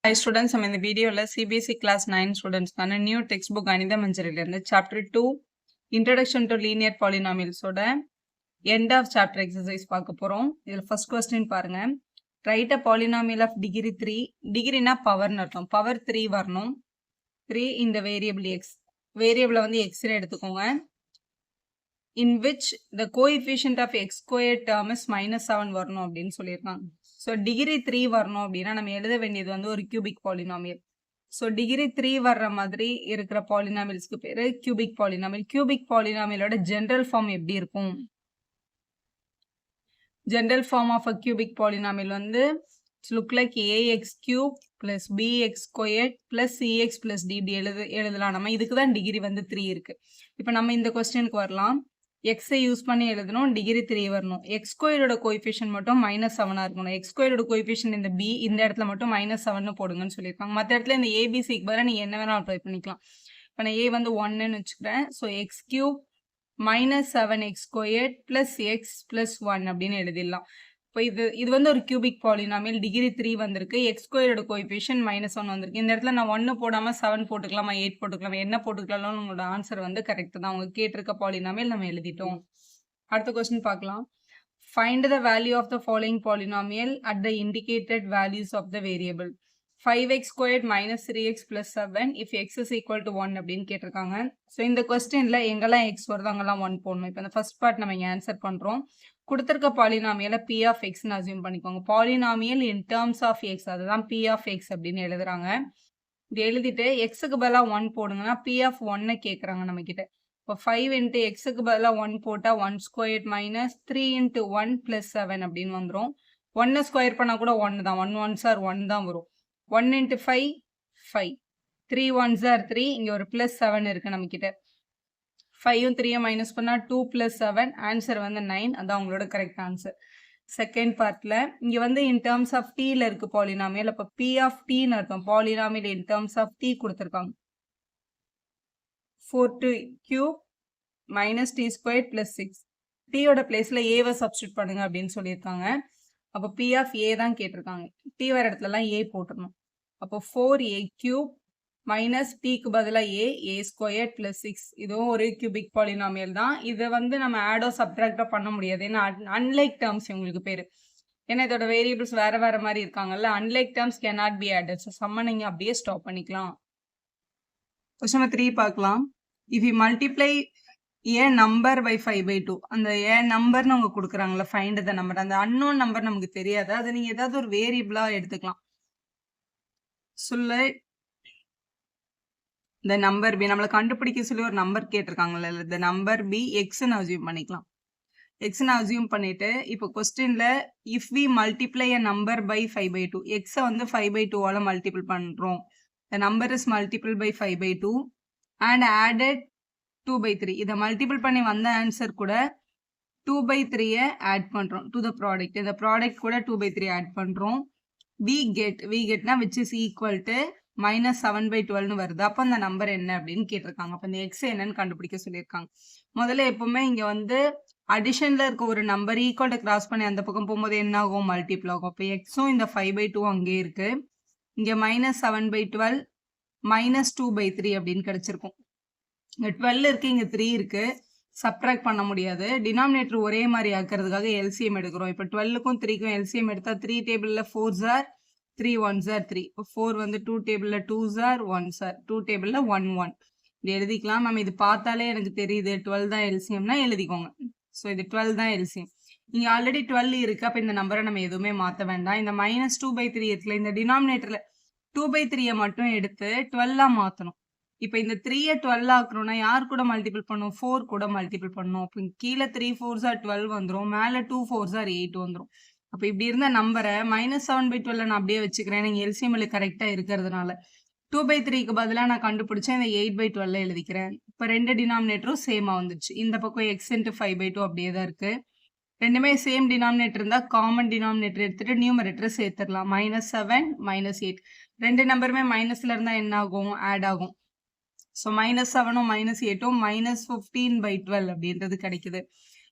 Hi students, நம்ம இந்த வீடியோல CBSE class 9 ஸ்டூடெண்ட்ஸ்க்கான நியூ டெக்ஸ்ட் புக் கணித மஞ்சரிலிருந்து சாப்டர் 2 இன்ட்ரோடக்ஷன் டு லீனியர் பாலினாமியல்ஸோட எண்ட் ஆஃப் சாப்டர் எக்ஸசைஸ் பார்க்க போறோம். இதுல ஃபர்ஸ்ட் கொஸ்டின் பாருங்க. Write a polynomial of degree 3. டிகிரினா பவர்னு அர்த்தம். பவர் 3 வரணும். 3 இந்த வேரியபிள் x. வேரியபிளை வந்து x ன்னு எடுத்துக்கோங்க. In which the coefficient of x squared term is -7 வரணும் அப்படின்னு சொல்லியிருக்காங்க. ஸோ டிகிரி 3 வரணும் அப்படின்னா நம்ம எழுத வேண்டியது வந்து ஒரு கியூபிக் பாலினாமியல். ஸோ டிகிரி 3 வர்ற மாதிரி இருக்கிற பாலினாமியல்ஸ்க்கு பேரு கியூபிக் பாலினாமியல். கியூபிக் பாலினாமியலோட ஜென்ரல் ஃபார்ம் எப்படி இருக்கும்? General form of a cubic polynomial வந்து look like ax cube plus bx squared plus cx plus d இப்படி எழுதலாம். நம்ம இதுக்கு தான் டிகிரி வந்து 3 இருக்கு. இப்போ நம்ம இந்த கொஸ்டினுக்கு வரலாம். எக்ஸை யூஸ் பண்ணி எழுதணும், டிகிரி 3 வரணும். எக்ஸ் ஸ்கொயரோட கோஎஃபிஷியன்ட் மட்டும் -7 இருக்கணும். எக்ஸ் ஸ்கொயரோட கோஎஃபிஷியன்ட் இந்த பி இந்த இடத்துல மட்டும் -7 போடுங்கன்னு சொல்லியிருக்காங்க. மற்ற இடத்துல இந்த ஏபிசிக்கு பதிலாக நீங்கள் என்ன வேணாலும் ட்ரை பண்ணிக்கலாம். இப்போ நான் ஏ வந்து 1ன்னு வச்சுக்கிறேன். So X cube -7x squared plus X plus 1 அப்படின்னு எழுதிடலாம். இப்போ இது வந்து ஒரு கியூபிக் பாலினாமியல். டிகிரி 3 வந்திருக்கு. எக்ஸ் ஸ்கொயரோட கோஎஃபிஷியன்ட் -1 வந்திருக்கு. இந்த இடத்துல நான் 1 போடாமல் 7 போட்டுக்கலாமா, 8 போட்டுக்கலாம், என்ன போட்டுக்கலாம்னு உங்களோட ஆன்சர் வந்து கரெக்ட் தான். அவங்க கேட்டிருக்க பாலினாமியல் நம்ம எழுதிட்டோம். அடுத்த கொஸ்டின் பார்க்கலாம். Find the value of the following polynomial at the indicated values of the variable. 5x squared minus 3x plus 7 if x is equal to 1 அப்படின்னு கேட்டிருக்காங்க. ஸோ இந்த கொஸ்டின்ல எங்கெல்லாம் எக்ஸ் வருதோ அங்கெல்லாம் 1 போடணும். இப்போ இந்த ஃபர்ஸ்ட் பார்ட் நம்ம இங்கே ஆன்சர் பண்ணுறோம். கொடுத்துருக்க பாலினாமியலை பி ஆஃப் எக்ஸ்ன்னு அசியூம் பண்ணிக்கோங்க. Polynomial in terms of x, அதுதான் பி ஆஃப் எக்ஸ் அப்படின்னு எழுதுறாங்க. இது எழுதிட்டு எக்ஸுக்கு பதிலாக 1 போடுங்கன்னா பி ஆஃப் 1 கேட்குறாங்க நம்ம கிட்ட. இப்போ 5 இன்ட்டு எக்ஸுக்கு பதிலாக 1 போட்டால் 1 ஸ்கொயர்ட் மைனஸ் 3 இன்ட்டு 1 ப்ளஸ் 7 அப்படின்னு வந்துடும். 1 ஸ்கொயர் பண்ணால் கூட 1 தான். 1 1s are 1 தான் வரும். 1 இன்ட்டு 5 5, 3 1s are 3, இங்கே ஒரு ப்ளஸ் 7 இருக்குது நம்மக்கிட்ட. 5ம் 3யும் மைனஸ் பண்ணால் 2 ப்ளஸ் 7, ஆன்சர் வந்து 9. அதான் உங்களோட கரெக்ட் ஆன்சர். செகண்ட் பார்ட்டில் இங்கே வந்து இன் டேர்ம்ஸ் ஆஃப் டீயில் இருக்குது பாலினாமியல். அப்போ பி ஆஃப் டீன்னு அர்த்தம். Polynomial in terms of t கொடுத்துருக்காங்க. 4 cube minus t square plus 6. டீயோட பிளேஸில் ஏவை சப்ஸ்டியூட் பண்ணுங்க அப்படின்னு சொல்லியிருக்காங்க. அப்போ பி ஆஃப் ஏ தான் கேட்டிருக்காங்க. டி வர இடத்துலலாம் ஏ போட்டுடணும். அப்போ 4a கியூப் மைனஸ் டிக்கு பதிலாக ஏ ஸ்கொயர் ப்ளஸ் 6. இதுவும் ஒரு கியூபிக் பாலினாமியல் தான். இதை வந்து நம்ம ஆடோ சப்ட்ராக்டோ பண்ண முடியாது. ஏன்னா அன்லைக் டேர்ம்ஸ் உங்களுக்கு பேர். ஏன்னா இதோட வேரியபிள்ஸ் வேறு வேறு மாதிரி இருக்காங்கல்ல. Unlike terms can not be added. So சம்ம நீங்கள் அப்படியே ஸ்டாப் பண்ணிக்கலாம். கொஸ்டின் நம்பர் 3 பார்க்கலாம். If you multiply a number by 5/2, அந்த ஏ நம்பர்னு அவங்க கொடுக்குறாங்களா, ஃபைண்ட் த நம்பர். அந்த அன்னோன் நம்பர் நமக்கு தெரியாது. அதை நீங்கள் ஏதாவது ஒரு வேரியபிளாக எடுத்துக்கலாம். சொல்ல இந்த நம்பர் பி நம்மளை கண்டுபிடிக்க சொல்லி ஒரு நம்பர் கேட்டிருக்காங்கல்ல, இந்த நம்பர் பி எக்ஸ்ன்னு அசியூம் பண்ணிக்கலாம். எக்ஸ்ன்னு அசியூம் பண்ணிட்டு இப்போ கொஸ்டின்ல if we multiply a number by 5/2, எக்ஸை வந்து 5/2ஆல் மல்டிபிள் பண்ணுறோம். The number is multiple by 5/2 and added 2/3. இதை மல்டிபிள் பண்ணி வந்த ஆன்சர் கூட 2/3 ஆட் பண்ணுறோம் டு த ப்ராடக்ட். இந்த ப்ராடக்ட் கூட 2/3 ஆட் பண்ணுறோம். வி கெட்னா விச் இஸ் ஈக்குவல் டு -7/12 வருது. அப்போ அந்த நம்பர் என்ன அப்படின்னு கேட்டிருக்காங்க. அப்போ இந்த எக்ஸ் என்னன்னு கண்டுபிடிக்க சொல்லியிருக்காங்க. முதல்ல எப்பவுமே இங்கே வந்து அடிஷனில் இருக்க ஒரு நம்பர் ஈக்குவல்ட்ட கிராஸ் பண்ணி அந்த பக்கம் போகும்போது என்ன ஆகும், மல்டிபிள் ஆகும். அப்போ எக்ஸும் இந்த 5/2 அங்கே இருக்கு. இங்கே -7/12 -2/3 அப்படின்னு கிடைச்சிருக்கும். இங்கே 12 இருக்கு, இங்கே 3 இருக்கு. சப்ட்ராக்ட் பண்ண முடியாது. டினாமினேட்டர் ஒரே மாதிரி ஆக்கிறதுக்காக எல்சிஎம் எடுக்கிறோம். இப்போ 12க்கும் 3க்கும் எல்சிஎம் எடுத்தால் 3 டேபிளில் 4s are 3 1s are 3. இப்போ 4 வந்து 2 டேபிளில் 2s are 1s are 2 டேபிளில் 1 1 இது எழுதிக்கலாம். நம்ம இது பார்த்தாலே எனக்கு தெரியுது 12 தான் எல்சிஎம்னா எழுதிக்கோங்க. ஸோ இது 12 தான் எல்சிஎம். இங்கே ஆல்ரெடி 12 இருக்குது. அப்போ இந்த நம்பரை நம்ம எதுவுமே மாற்ற வேண்டாம். இந்த -2/3 இருக்குல்ல, இந்த டினாமினேட்டரில் 2/3 மட்டும் எடுத்து 12ஆக மாற்றணும். இப்போ இந்த 3யை 12 ஆக்கணும்னா யார் கூட மல்டிபிள் பண்ணும், 4 கூட மல்டிபிள் பண்ணும். அப்போ கீழே 3 4s are 12 வந்துடும், மேலே 2 4s are 8 வந்துடும். அப்போ இப்படி இருந்த நம்பரை -7/12 நான் அப்படியே வச்சுக்கிறேன். நீங்கள் எல்சிஎம்ல கரெக்டாக இருக்கிறதுனால 2/3க்கு பதிலாக நான் கண்டுபிடிச்சேன். இந்த 8/12 எழுதிக்கிறேன். இப்போ ரெண்டு டினாமினேட்டரும் சேமாக வந்துச்சு. இந்த பக்கம் எக்ஸ் இன்ட்டு 5/2 அப்படியே தான் இருக்குது. ரெண்டுமே சேம் டினாமினேட்டர் இருந்தால் காமன் டினாமினேட்டர் எடுத்துகிட்டு நியூமரேட்டரை சேர்த்துடலாம். -7 -8 ரெண்டு நம்பருமே மைனஸில் இருந்தால் என்ன ஆகும், ஆட் ஆகும். ஸோ -7ம் -8ம் -15/12 அப்படின்றது கிடைக்குது.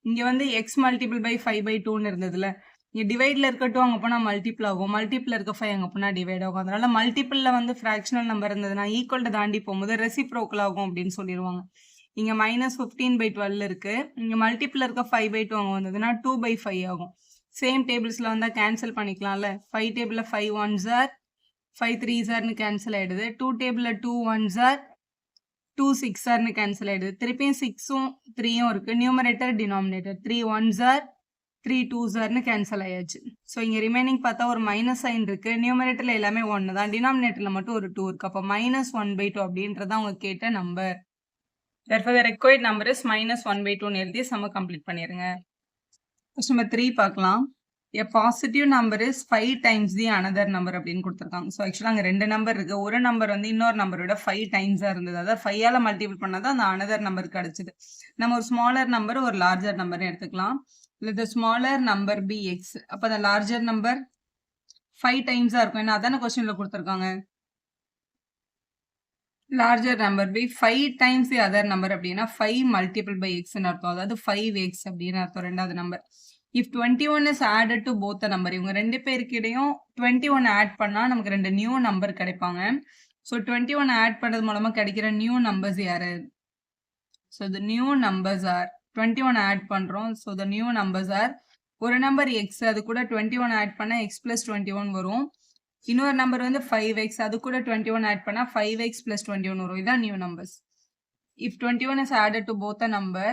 இங்கே வந்து எக்ஸ் மல்டிபிள் பை 5/2ன்னு இருந்ததுல, இங்க டிவைட்ல இருக்க 2 அங்க போனா மல்டிபிள் ஆகும். மல்டிபிள்ல இருக்க 5 அங்க போனா டிவைட் ஆகும். அதனால மல்டிபிள்ல வந்து ஃபிராக்ஷனல் நம்பர் இருந்ததுன்னா ஈக்குவல் தாண்டி போகும்போது ரெசிப்ரோக்கல் ஆகும் அப்படின்னு சொல்லிடுவாங்க. இங்க -15/12 இருக்கு. இங்க மல்டிபிள்ல இருக்க 5/2 அங்க வந்ததுன்னா 2/5 ஆகும். சேம் டேபிள்ஸ்ல வந்தா கேன்சல் பண்ணிக்கலாம்ல. 5 டேபிள்ல 5 1s are 5 3s are cancel ஆயிடுது. 2 டேபிள்ல 2 1s are 2 6s are cancel ஆயிடுது. திருப்பியும் 6உம் 3யும் இருக்கு. Numerator denominator 3 1s are 3 2s are cancel ஆயாச்சு. ஸோ இங்க ரிமைனிங் பார்த்தா ஒரு மைனஸ் சைன் இருக்கு. நியூமரேட்டர்ல எல்லாமே 1 தான். டினாமினேட்டர்ல மட்டும் ஒரு 2 இருக்கு. அப்போ -1/2 அப்படின்றத அவங்க கேட்ட number. Therefore, the required number is -1/2 எழுதி சம்ம கம்ப்ளீட் பண்ணிருங்க. Question number 3 பார்க்கலாம். A positive number is 5 times the another number அப்படின்னு கொடுத்துருக்காங்க. ஸோ ஆக்சுவலாக அங்கே 2 நம்பர் இருக்கு. ஒரு நம்பர் வந்து இன்னொரு நம்பரோட 5 டைம்ஸாக இருந்தது. அதாவது 5ஆல் மல்டிபிள் பண்ணாதான் அந்த அனதர் நம்பர் கிடைச்சது. நம்ம ஒரு ஸ்மாலர் நம்பர் ஒரு லார்ஜர் நம்பர்னு எடுத்துக்கலாம். இல்லை the smaller number be x. அப்போ அந்த லார்ஜர் நம்பர் 5 டைம்ஸாக இருக்கும். ஏன்னா அதான கொஸ்டினில் கொடுத்துருக்காங்க. larger number by 5 times the other number அப்படின்னா 5 multiple by x ன்னு அர்த்தம். அதாவது 5x அப்படின்னு அர்த்தம் ரெண்டாவது number. If 21 is added to both the number, இவங்க ரெண்டு பேருக்கு இடையும் 21 ஆட் பண்ணா நமக்கு ரெண்டு நியூ நம்பர் கிடைப்பாங்க. ஸோ 21 ஆட் பண்றது மூலமா கிடைக்கிற நியூ நம்பர்ஸ் யாரு? So the new numbers are 21 add பண்றோம். So the new numbers are ஒரு நம்பர் x, அது கூட 21 ஆட் பண்ணா x plus 21 வரும். இன்னொரு நம்பர் வந்து 5x, அது கூட 21 ஆட் பண்ணா 5x plus 21 வரும். இதான் new numbers. If 21 is added to both a number,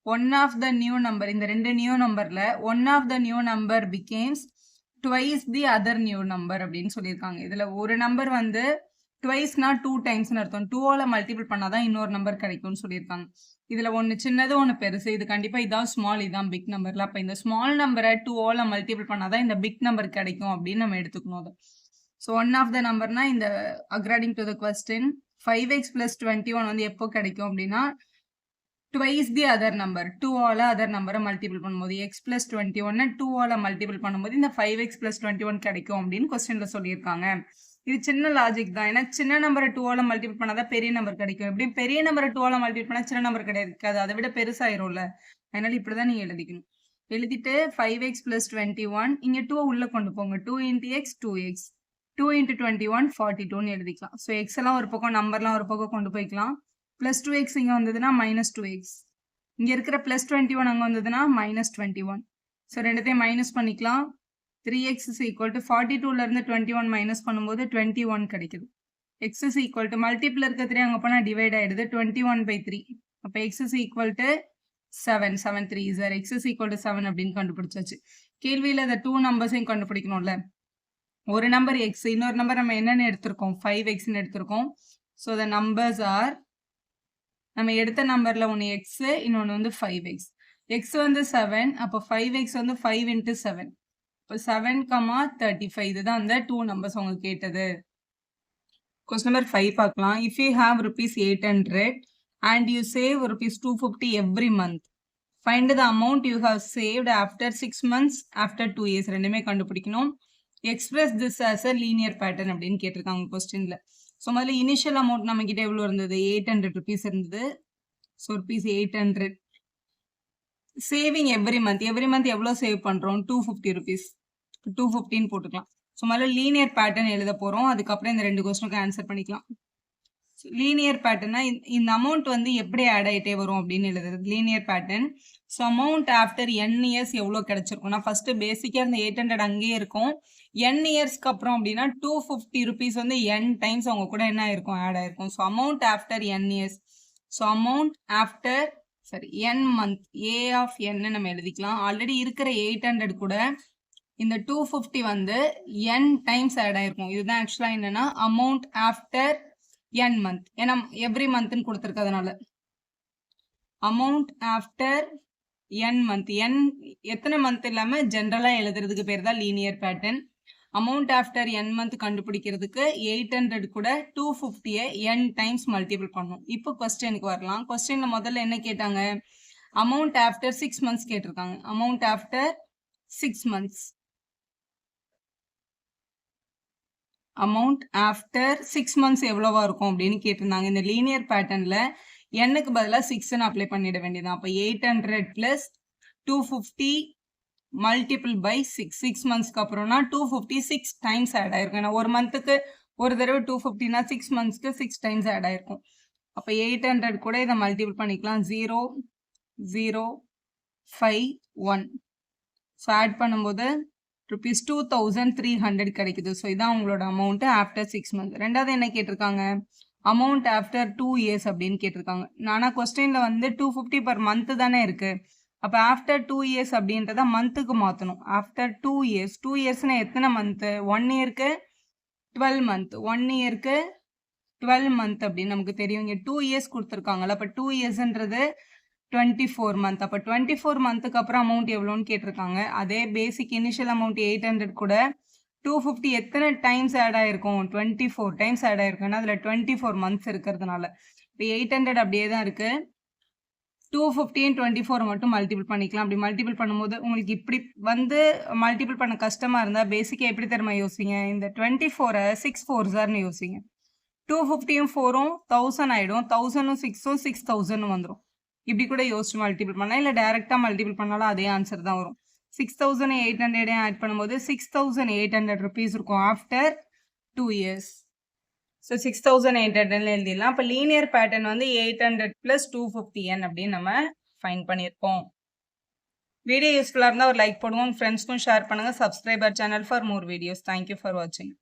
one of the new number, இந்த ரெண்டு நியூ நம்பர்ல one of the new number becomes twice the other new number அப்படின்னு சொல்லியிருக்காங்க. இதுல ஒரு நம்பர் வந்து twiceனா 2 டைம்ஸ்னு அர்த்தம். 2ஆல மல்டிபிள் பண்ணாதான் இன்னொரு நம்பர் கிடைக்கும்னு சொல்லியிருக்காங்க. இதுல ஒன்னு சின்னது ஒன்னு பெருசு. இது கண்டிப்பா இதான் ஸ்மால், இதான் பிக் நம்பர்ல. அப்ப இந்த ஸ்மால் நம்பரை 2ஆல மல்டிபிள் பண்ணாதான் இந்த பிக் நம்பர் கிடைக்கும் அப்படின்னு நம்ம எடுத்துக்கணும் அதை. So one of the number na இந்த according to the question 5x plus 21 வந்து எப்போ கிடைக்கும் அப்படின்னா twice the other number 2ஆல other number multiple பண்ணும்போது x plus 21 2ஆல மல்டிபிள் பண்ணும்போது இந்த 5x plus 21 கிடைக்கும் அப்படின்னு கொஸ்டின்ல சொல்லியிருக்காங்க. இது சின்ன லாஜிக் தான். ஏன்னா சின்ன நம்பரை 2ஆல மல்டிபிள் பண்ணாதான் பெரிய நம்பர் கிடைக்கும். எப்படி பெரிய நம்பரை 2ஆல மல்டிபிள் பண்ணா சின்ன நம்பர் கிடைக்காது, அதை விட பெருசாயிரும்ல. அதனால இப்படிதான் நீங்க எழுதிக்கணும். எழுதிட்டு 5x plus 21 இங்க 2 உள்ள கொண்டு போங்க. 2 into x 2x 2 into 21 42 எழுதிக்கலாம். ஸோ எக்ஸ் எல்லாம் ஒரு பக்கம் நம்பர்லாம் ஒரு பக்கம் கொண்டு போய்க்கலாம். ப்ளஸ் 2x இங்கே வந்ததுன்னா -2x. இங்கே இருக்கிற ப்ளஸ் 21 அங்கே வந்ததுன்னா -21. ஸோ ரெண்டுத்தையும் மைனஸ் பண்ணிக்கலாம். 3x is equal to 42லேருந்து 21 minus பண்ணும்போது 21 கிடைக்குது. x is equal to multiple இருக்க 3 அங்கே போனால் டிவைட் ஆகிடுது 21/3. அப்போ x is equal to 7 7 3 is x is equal to 7 அப்படின்னு கண்டுபிடிச்சாச்சு. கேள்வியில் இந்த 2 நம்பர்ஸையும் கண்டுபிடிக்கணும்ல. ஒரு நம்பர் x, இன்னொரு நம்பர் நம்ம என்னன்னு எடுத்திருக்கோம் 5xன்னு எடுத்திருக்கோம். ஸோ the numbers are நம்ம எடுத்த நம்பர்ல ஒன்று x, இன்னொன்று வந்து 5x. x வந்து 7, அப்போ 5x வந்து 5 into 7. இப்போ 7,35 இதுதான் அந்த 2 நம்பர்ஸ் அவங்க கேட்டது. கொஸ்டின் நம்பர் 5 பார்க்கலாம். If you have ₹800 and you save ₹250 every month, find the amount you have saved after 6 months, after 2 years. ரெண்டுமே கண்டுபிடிக்கணும். Express this as a linear pattern அப்படின்னு கேட்டிருக்காங்க கொஸ்டின்ல. ஸோ முதல்ல இனிஷியல் அமௌண்ட் நம்ம கிட்ட எவ்வளோ இருந்தது? 800 rupees இருந்தது. So rupees 800. Saving every month எவ்வளோ சேவ் பண்ணுறோம்? 250 rupees. 215 போட்டுக்கலாம். ஸோ முதல்ல லீனியர் பேட்டர்ன் எழுத போகிறோம். அதுக்கப்புறம் இந்த ரெண்டு கொஸ்டினுக்கு ஆன்சர் பண்ணிக்கலாம். லீனியர் பேட்டர்னா இந்த அமௌண்ட் வந்து எப்படி ஆட் ஆகிட்டே வரும் அப்படின்னு எழுதுறது linear pattern. So amount after n years எவ்வளோ கிடைச்சிருக்கும்னா ஃபர்ஸ்ட் பேசிக்காக இந்த 800 அங்கேயே இருக்கும். n இயர்ஸ்க்கு அப்புறம் அப்படின்னா 250 rupees வந்து n டைம்ஸ் அவங்க கூட என்ன ஆயிருக்கும்? ஆட் ஆயிருக்கும். So amount after n years. So amount after n month a of n நம்ம எழுதிக்கலாம். ஆல்ரெடி இருக்கிற 800 கூட இந்த 250 வந்து n டைம்ஸ் ஆட் ஆயிருக்கும். இதுதான் ஆக்சுவலாக என்னன்னா அமௌண்ட் ஆஃப்டர் n மந்த். ஏன்னா எவ்ரி மந்த்னு கொடுத்துருக்கிறதுனால amount after n month. n எத்தனை மந்த் இல்லாமல் ஜென்ரலாக எழுதுறதுக்கு பேர் தான் linear pattern. Amount after n month கண்டுபிடிக்கிறதுக்கு 800 கூட 250 n டைம்ஸ் மல்டிபிள் பண்ணும். இப்போ கொஸ்டினுக்கு வரலாம். கொஸ்டின்ல முதல்ல என்ன கேட்டாங்க? அமௌண்ட் ஆஃப்டர் 6 months கேட்டிருக்காங்க. Amount after 6 months. Amount after 6 months எவ்வளவா இருக்கும் அப்படின்னு கேட்டிருந்தாங்க. இந்த லீனியர் பேட்டர்ன்ல என்னுக்கு பதிலாக 6ன்னு அப்ளை பண்ணிட வேண்டியதான். அப்போ 800 + 250 மல்டிபிள் பை 6 6 மந்த்ஸ்க்கு அப்புறம்னா 256 டைம்ஸ் ஆட் ஆயிருக்கும். ஏன்னா ஒரு மந்த்துக்கு ஒரு தடவை 250னா 6 மந்த்ஸ்க்கு 6 டைம்ஸ் ஆட் ஆயிருக்கும். அப்ப 800 கூட இதை மல்டிபிள் பண்ணிக்கலாம். 0 0 5 1. ஸோ ஆட் பண்ணும்போது ருபீஸ் 2300 கிடைக்குது. ஸோ இதான் உங்களோட அமௌண்ட் ஆஃப்டர் 6 மந்த். ரெண்டாவது என்ன கேட்டிருக்காங்க, அமௌண்ட் ஆஃப்டர் 2 இயர்ஸ் அப்படின்னு கேட்டிருக்காங்க. ஆனால் கொஸ்டின்ல வந்து 250 பர் மந்த் தானே இருக்கு. அப்போ ஆஃப்டர் 2 இயர்ஸ் அப்படின்றத மந்த்துக்கு மாற்றணும். ஆஃப்டர் 2 இயர்ஸ் 2 இயர்ஸ்னா எத்தனை மந்த்து? 1 இயருக்கு 12 மந்த், 1 இயருக்கு 12 மந்த் அப்படின்னு நமக்கு தெரியும். இங்கே 2 இயர்ஸ் கொடுத்துருக்காங்கல்ல, அப்போ 2 இயர்ஸ்ன்றது 24 மந்த். அப்போ 24 மந்த்துக்கு அப்புறம் அமௌண்ட் எவ்வளோன்னு கேட்டிருக்காங்க. அதே பேசிக் இனிஷியல் அமௌண்ட் 800 கூட 250 எத்தனை டைம்ஸ் ஆட் ஆயிருக்கும்? 24 டைம்ஸ் ஆட் ஆயிருக்குன்னா அதில் 24 மந்த்ஸ் இருக்கிறதுனால இப்போ 800 அப்படியே தான் இருக்கு. 250 24 மட்டும் மல்டிபிள் பண்ணிக்கலாம். அப்படி மல்டிபிள் பண்ணும்போது உங்களுக்கு இப்படி வந்து மல்டிபிள் பண்ண கஷ்டமா இருந்தால் பேசிக்காக எப்படி தெரியுமா யோசிங்க, இந்த 24 6 4 யோசிங்க. 250யும் 4ம் 1000 ஆயிடும், 1000ம் 6ம் 6000 வந்துடும். இப்படி கூட யோசிச்சு மல்டிபிள் பண்ணலாம், இல்லை டைரக்டா மல்டிபிள் பண்ணாலும் அதே ஆன்சர் தான் வரும். 6800 ஆட் பண்ணும்போது 6800 ருபீஸ் இருக்கும் ஆஃப்டர் 2 இயர்ஸ். ஸோ 6800 எழுதிடலாம். அப்போ லீனியர் பேட்டர்ன் வந்து 800 + 250n அப்படின்னு நம்ம ஃபைண்ட் பண்ணியிருக்கோம். வீடியோ யூஸ்ஃபுல்லாக இருந்தால் ஒரு லைக் போடுவோம், ஃப்ரெண்ட்ஸ்க்கும் ஷேர் பண்ணுங்கள். Subscriber channel for more videos. Thank you for வாட்சிங்.